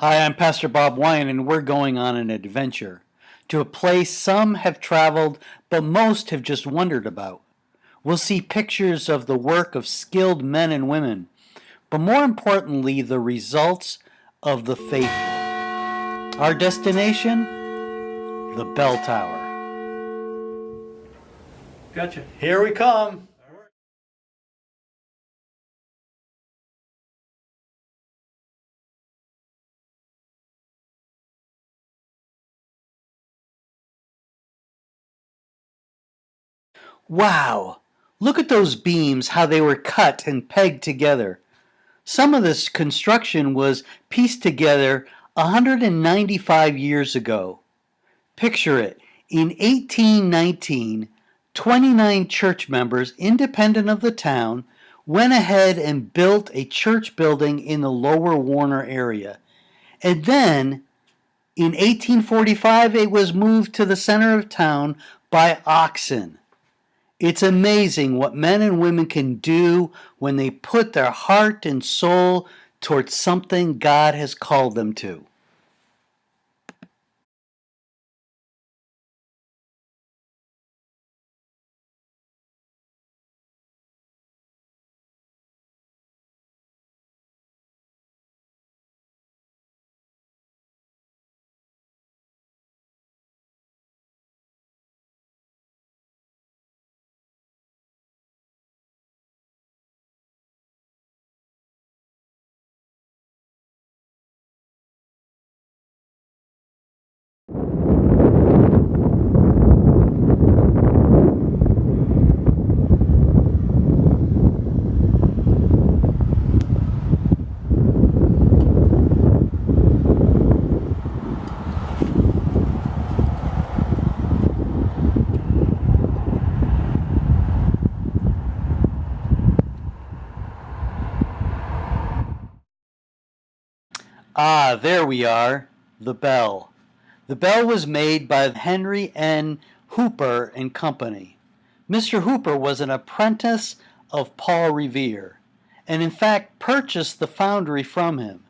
Hi, I'm Pastor Bob Wyan, and we're going on an adventure to a place some have traveled, but most have just wondered about. We'll see pictures of the work of skilled men and women, but more importantly, the results of the faithful. Our destination? The Bell Tower. Gotcha. Here we come. Wow! Look at those beams, how they were cut and pegged together. Some of this construction was pieced together 195 years ago. Picture it. In 1819, 29 church members, independent of the town, went ahead and built a church building in the lower Warner area. And then, in 1845, it was moved to the center of town by oxen. It's amazing what men and women can do when they put their heart and soul towards something God has called them to. Ah, there we are, the bell. The bell was made by Henry N. Hooper and Company. Mr. Hooper was an apprentice of Paul Revere, and in fact purchased the foundry from him.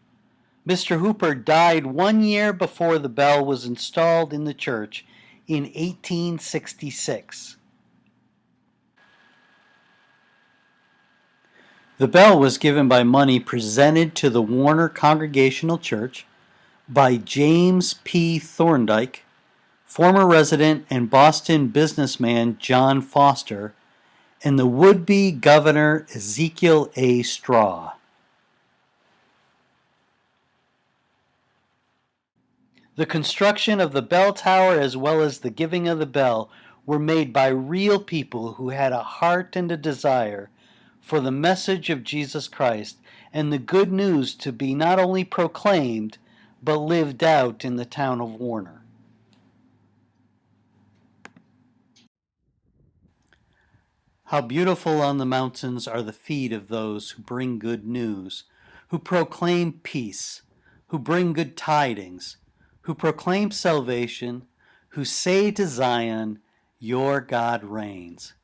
Mr. Hooper died 1 year before the bell was installed in the church in 1866. The bell was given by money presented to the Warner Congregational Church by James P. Thorndike, former resident and Boston businessman John Foster, and the would-be governor Ezekiel A. Straw. The construction of the bell tower as well as the giving of the bell were made by real people who had a heart and a desire for the message of Jesus Christ and the good news to be not only proclaimed but lived out in the town of Warner. How beautiful on the mountains are the feet of those who bring good news, who proclaim peace, who bring good tidings, who proclaim salvation, who say to Zion, your God reigns.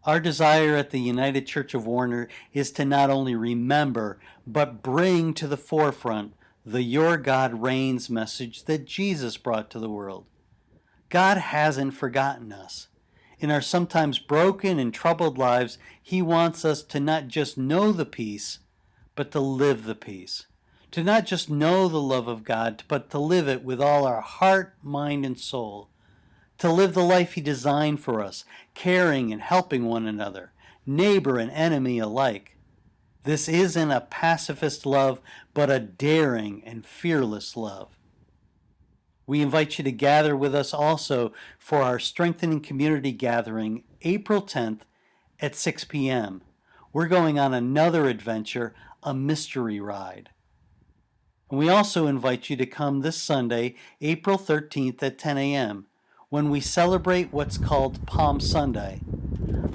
Our desire at the United Church of Warner is to not only remember, but bring to the forefront the Your God Reigns message that Jesus brought to the world. God hasn't forgotten us. In our sometimes broken and troubled lives, He wants us to not just know the peace, but to live the peace. To not just know the love of God, but to live it with all our heart, mind, and soul. To live the life He designed for us, caring and helping one another, neighbor and enemy alike. This isn't a pacifist love, but a daring and fearless love. We invite you to gather with us also for our Strengthening Community Gathering, April 10th at 6 p.m. We're going on another adventure, a mystery ride. And we also invite you to come this Sunday, April 13th at 10 a.m., when we celebrate what's called Palm Sunday.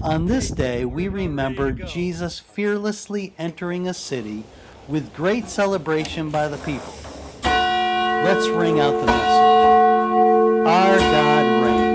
On this day, we remember Jesus fearlessly entering a city with great celebration by the people. Let's ring out the message. Our God reigns.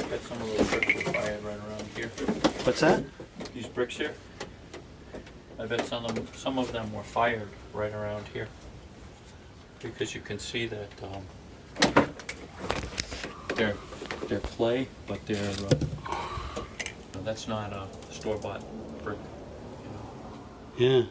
Bet some of those bricks were fired right around here. What's that? These bricks here. I bet some of them were fired right around here. Because you can see that they're clay, but they're that's not a store-bought brick. Yeah.